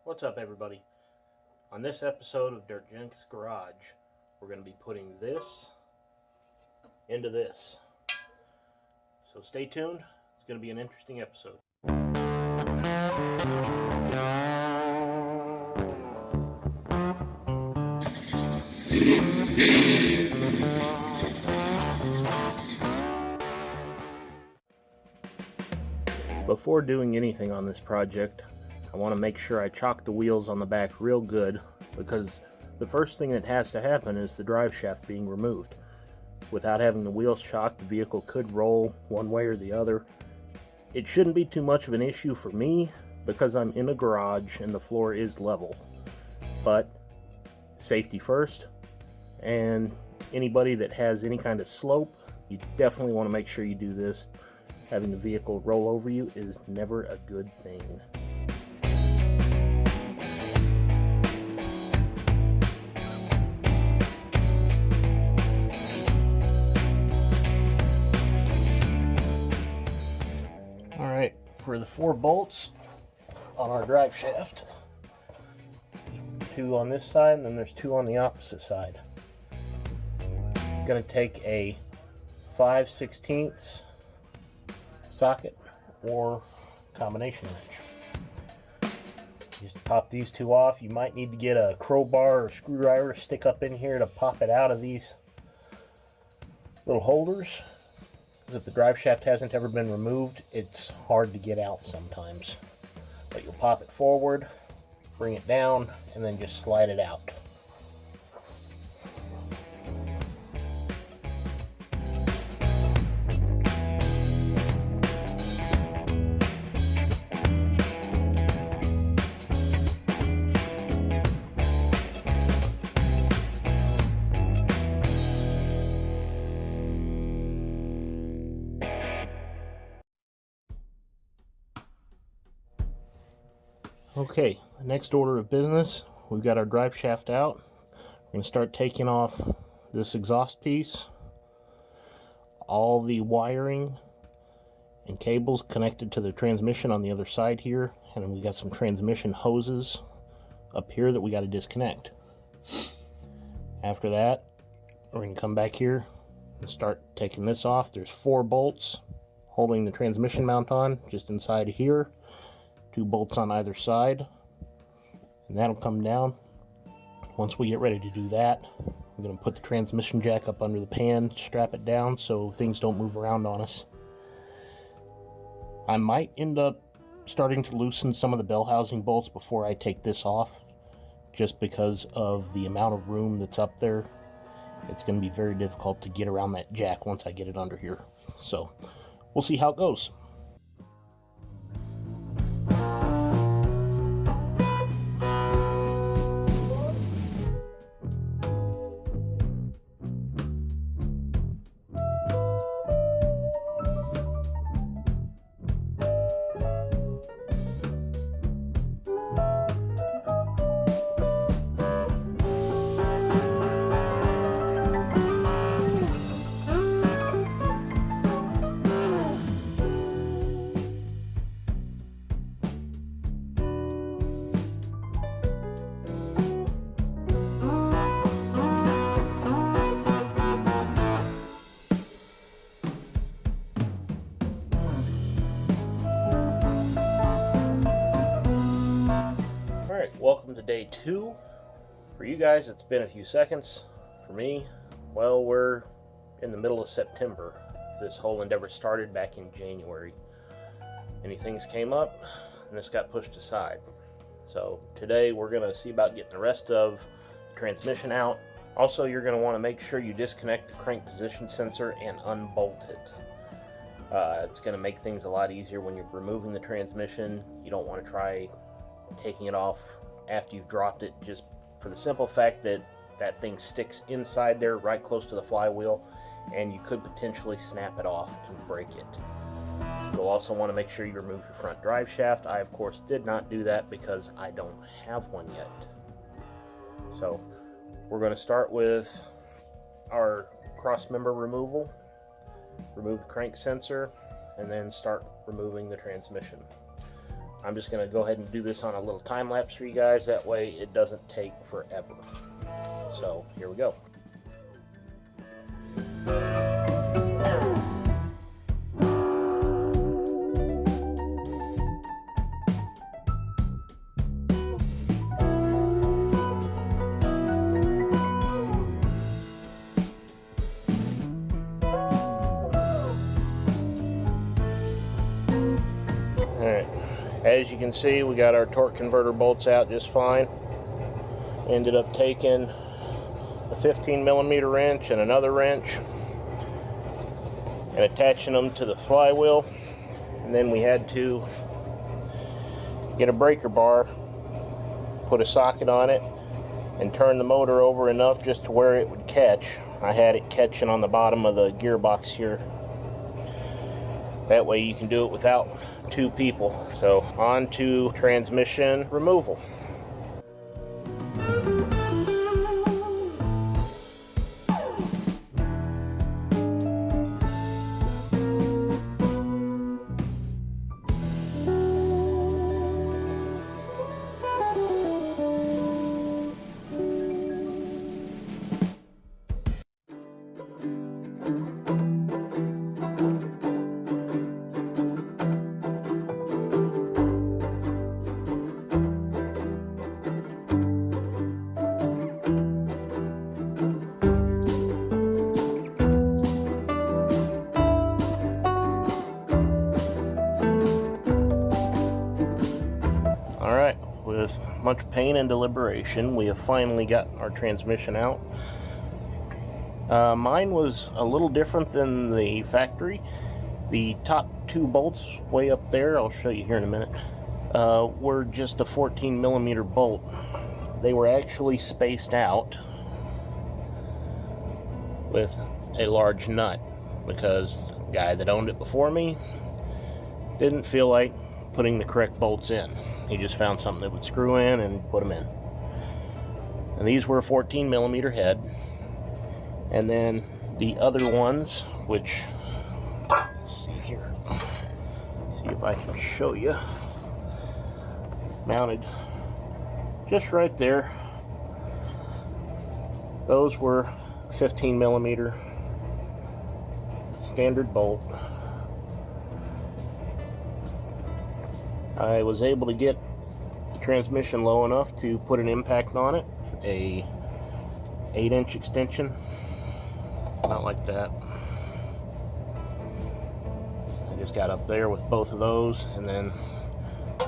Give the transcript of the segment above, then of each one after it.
What's up, everybody? On this episode of Dirt Junk's Garage, we're going to be putting this into this. So stay tuned. It's going to be an interesting episode. Before doing anything on this project, I want to make sure I chock the wheels on the back real good, because the first thing that has to happen is the drive shaft being removed. Without having the wheels chocked, the vehicle could roll one way or the other. It shouldn't be too much of an issue for me because I'm in a garage and the floor is level. But safety first, and anybody that has any kind of slope, you definitely want to make sure you do this. Having the vehicle roll over you is never a good thing. Alright, for the 4 bolts on our drive shaft, 2 on this side and then there's 2 on the opposite side. It's going to take a 5/16 socket or combination wrench. Just pop these 2 off. You might need to get a crowbar or screwdriver to stick up in here to pop it out of these little holders. Because if the drive shaft hasn't ever been removed, it's hard to get out sometimes. But you'll pop it forward, bring it down, and then just slide it out. Okay, the next order of business, we've got our drive shaft out. We're going to start taking off this exhaust piece, all the wiring and cables connected to the transmission on the other side here, and then we got some transmission hoses up here that we got to disconnect. After that, we're going to come back here and start taking this off. There's 4 bolts holding the transmission mount on just inside here. 2 bolts on either side, and that'll come down. Once we get ready to do that, I'm going to put the transmission jack up under the pan, strap it down so things don't move around on us. I might end up starting to loosen some of the bell housing bolts before I take this off, just because of the amount of room that's up there. It's going to be very difficult to get around that jack once I get it under here. So we'll see how it goes. Welcome to day 2. For you guys, it's been a few seconds. For me, well, we're in the middle of September. This whole endeavor started back in January. Many things came up, and this got pushed aside. So today we're going to see about getting the rest of the transmission out. Also, you're going to want to make sure you disconnect the crank position sensor and unbolt it. It's going to make things a lot easier when you're removing the transmission. You don't want to try taking it off after you've dropped it, just for the simple fact that that thing sticks inside there right close to the flywheel, and you could potentially snap it off and break it. You'll also want to make sure you remove your front drive shaft. I of course did not do that because I don't have one yet. So we're going to start with our cross member removal, remove the crank sensor, and then start removing the transmission. I'm just going to go ahead and do this on a little time lapse for you guys. That way it doesn't take forever. So here we go. Alright, as you can see, we got our torque converter bolts out just fine. Ended up taking a 15mm wrench and another wrench and attaching them to the flywheel, and then we had to get a breaker bar, put a socket on it, and turn the motor over enough just to where it would catch. I had it catching on the bottom of the gearbox here. That way you can do it without two people. So on to transmission removal. Alright, with much pain and deliberation, we have finally gotten our transmission out. Mine was a little different than the factory. The top two bolts way up there, I'll show you here in a minute, were just a 14mm bolt. They were actually spaced out with a large nut because the guy that owned it before me didn't feel like putting the correct bolts in. He just found something that would screw in and put them in. And these were a 14mm head. And then the other ones, which, let's see here, see if I can show you, mounted just right there. Those were 15mm standard bolt. I was able to get the transmission low enough to put an impact on it. It's a 8-inch extension, not like that. I just got up there with both of those, and then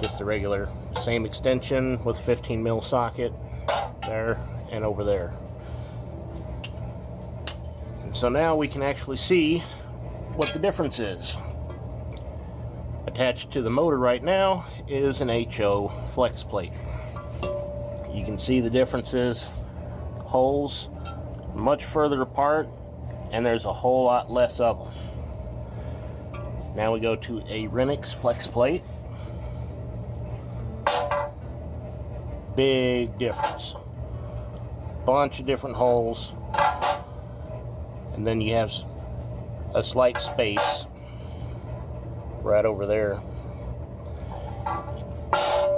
just the regular same extension with 15mm socket there and over there. And so now we can actually see what the difference is. Attached to the motor right now is an HO Flexplate. You can see the differences. Holes much further apart, and there's a whole lot less of them. Now we go to a Renix Flexplate. Big difference. Bunch of different holes, and then you have a slight space right over there.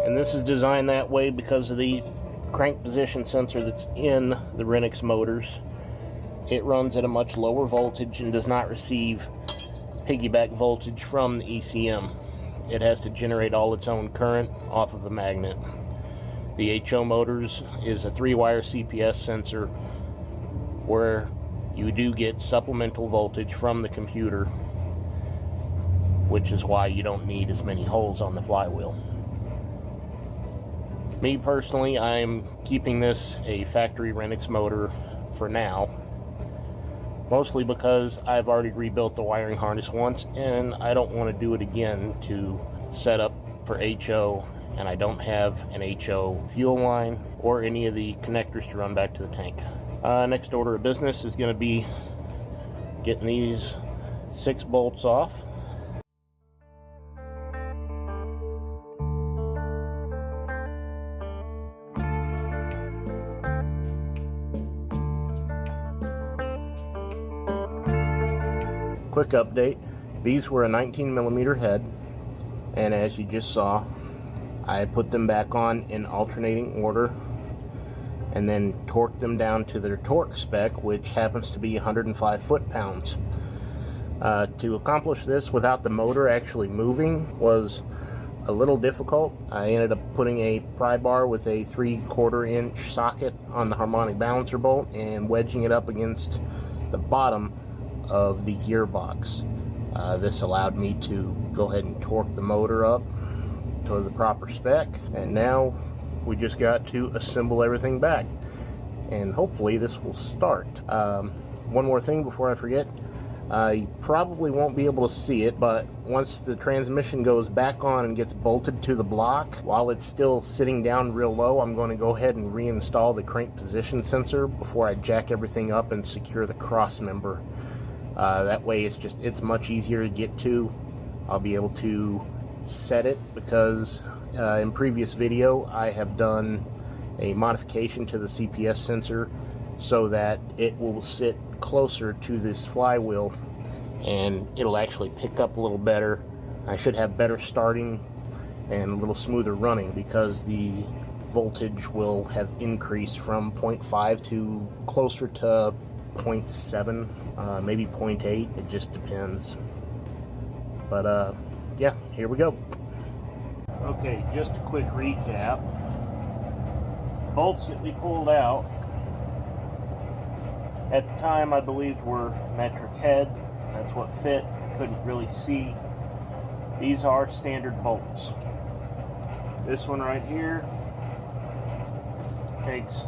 And this is designed that way because of the crank position sensor that's in the Renix motors. It runs at a much lower voltage and does not receive piggyback voltage from the ECM. It has to generate all its own current off of a magnet. The HO motors is a 3-wire CPS sensor where you do get supplemental voltage from the computer, which is why you don't need as many holes on the flywheel. Me personally, I'm keeping this a factory Renix motor for now, mostly because I've already rebuilt the wiring harness once and I don't want to do it again to set up for HO, and I don't have an HO fuel line or any of the connectors to run back to the tank. Next order of business is going to be getting these 6 bolts off. Quick update, these were a 19mm head, and as you just saw, I put them back on in alternating order and then torqued them down to their torque spec, which happens to be 105 foot-pounds. To accomplish this without the motor actually moving was a little difficult. I ended up putting a pry bar with a 3/4 inch socket on the harmonic balancer bolt and wedging it up against the bottom of the gearbox. This allowed me to go ahead and torque the motor up to the proper spec, and now we just got to assemble everything back, and hopefully this will start. One more thing before I forget. You probably won't be able to see it, but once the transmission goes back on and gets bolted to the block, while it's still sitting down real low, I'm going to go ahead and reinstall the crank position sensor before I jack everything up and secure the cross member. That way it's much easier to get to. I'll be able to set it because in previous video I have done a modification to the CPS sensor so that it will sit closer to this flywheel and it'll actually pick up a little better. I should have better starting and a little smoother running because the voltage will have increased from 0.5 to closer to 0.7, maybe 0.8. It just depends. But yeah, here we go. Okay, just a quick recap. Bolts that we pulled out at the time I believed were metric head. That's what fit. I couldn't really see. These are standard bolts. This one right here takes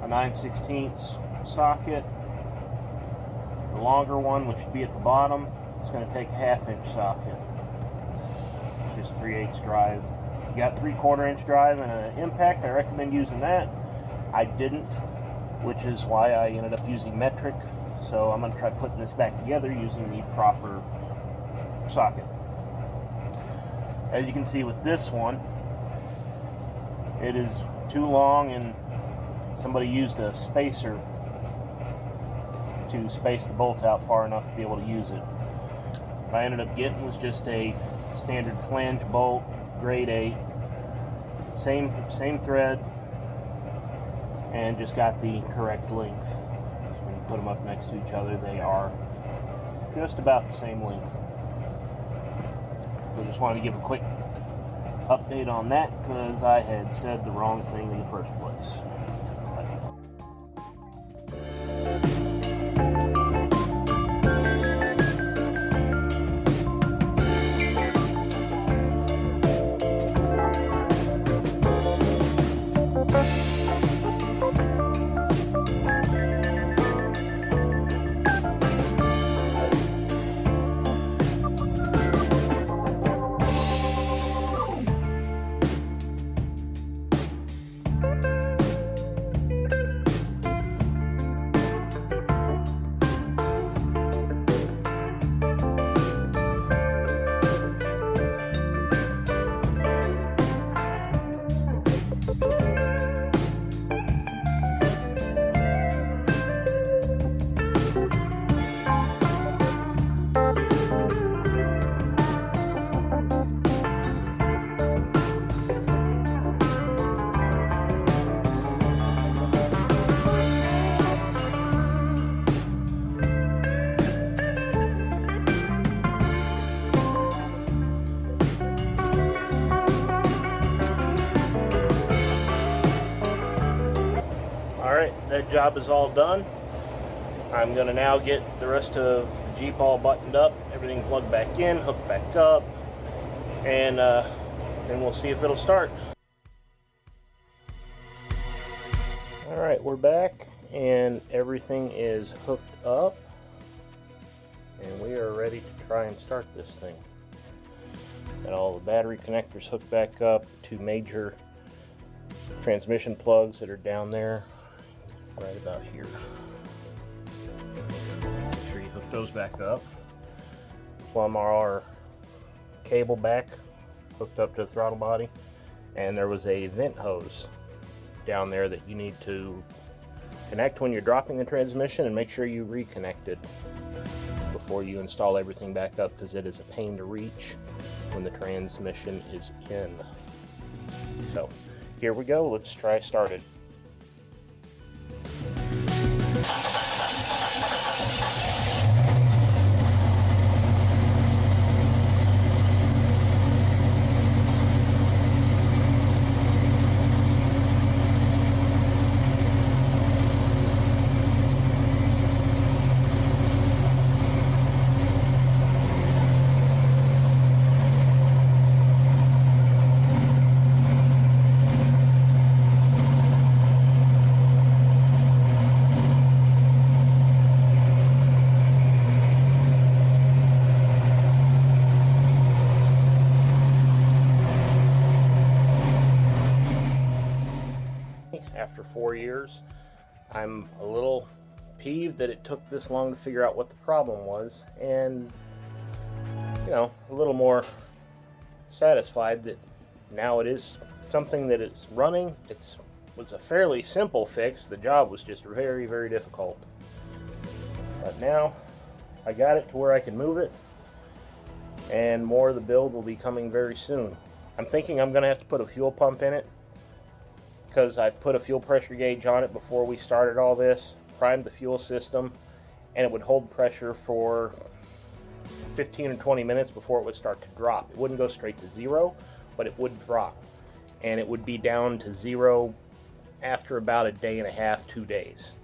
a 9/16 socket. The longer one, which would be at the bottom, it's going to take a 1/2 inch socket. It's just 3/8 drive. If you got 3/4 inch drive and an impact, I recommend using that. I didn't, which is why I ended up using metric. So I'm going to try putting this back together using the proper socket. As you can see with this one, it is too long and somebody used a spacer to space the bolt out far enough to be able to use it. What I ended up getting was just a standard flange bolt, grade 8, same thread, and just got the correct length. So when you put them up next to each other, they are just about the same length. So just wanted to give a quick update on that because I had said the wrong thing in the first place. That job is all done. I'm going to now get the rest of the Jeep all buttoned up, everything plugged back in, hooked back up, and then we'll see if it'll start. Alright, we're back and everything is hooked up and we are ready to try and start this thing. Got all the battery connectors hooked back up, the two major transmission plugs that are down there right about here. Make sure you hook those back up. Plumb our cable back hooked up to the throttle body, and there was a vent hose down there that you need to connect when you're dropping the transmission, and make sure you reconnect it before you install everything back up because it is a pain to reach when the transmission is in. So here we go, let's try started. After 4 years, I'm a little peeved that it took this long to figure out what the problem was, and a little more satisfied that now it is something that is running. It was a fairly simple fix. The job was just very, very difficult. But now I got it to where I can move it, and more of the build will be coming very soon. I'm thinking I'm going to have to put a fuel pump in it, because I've put a fuel pressure gauge on it before we started all this, primed the fuel system, and it would hold pressure for 15 or 20 minutes before it would start to drop. It wouldn't go straight to zero, but it would drop. And it would be down to zero after about a day and a half, 2 days.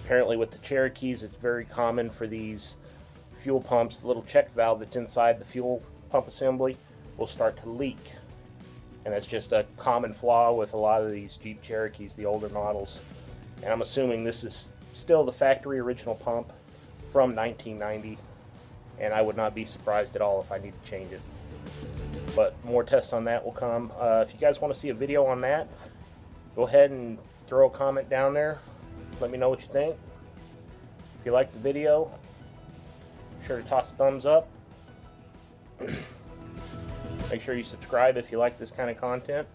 Apparently with the Cherokees, it's very common for these fuel pumps, the little check valve that's inside the fuel pump assembly will start to leak. And that's just a common flaw with a lot of these Jeep Cherokees, the older models. And I'm assuming this is still the factory original pump from 1990. And I would not be surprised at all if I need to change it. But more tests on that will come. If you guys want to see a video on that, go ahead and throw a comment down there. Let me know what you think. If you like the video, be sure to toss a thumbs up. Make sure you subscribe if you like this kind of content.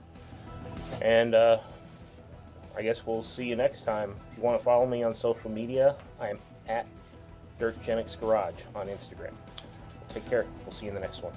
And I guess we'll see you next time. If you want to follow me on social media, I am at DirtGenixGarage on Instagram. Take care. We'll see you in the next one.